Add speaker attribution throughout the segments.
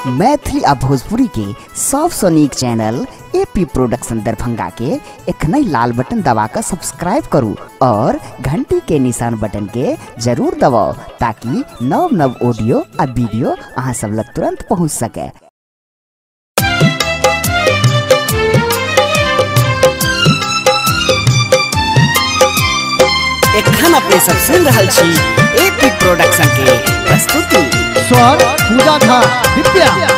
Speaker 1: मैथिली आ भोजपुरी के सबसे नीक चैनल एपी प्रोडक्शन दरभंगा के एखनई लाल बटन दबाकर सब्सक्राइब करू और घंटी के निशान बटन के जरूर दबाओ ताकि नव नव ऑडियो आ वीडियो अहाँ सब लग तुरंत पहुंच सके। एखन अपने सब सुन रहल छी एपी प्रोडक्शन के प्रस्तुति
Speaker 2: स्वर पूजा झा विद्या।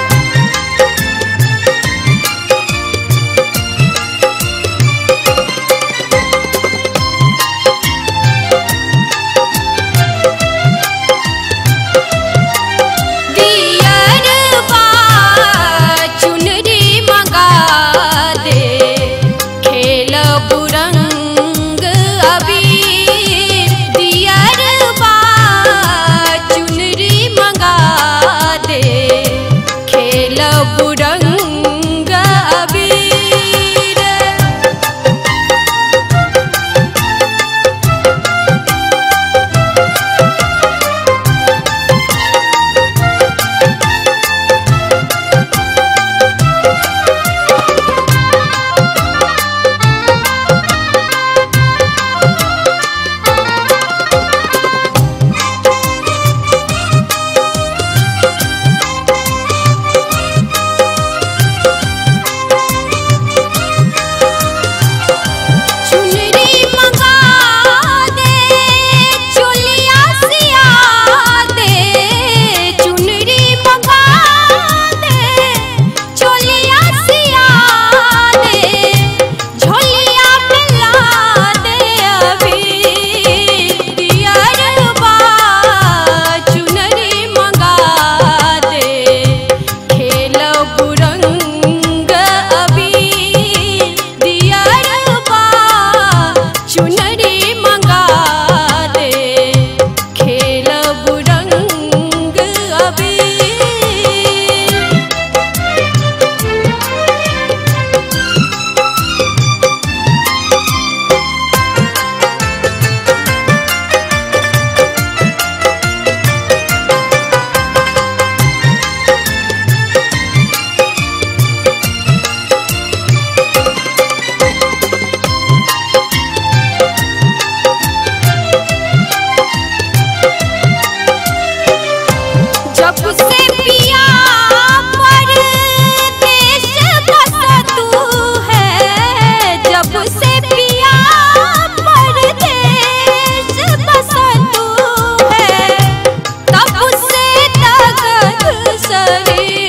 Speaker 3: शरीर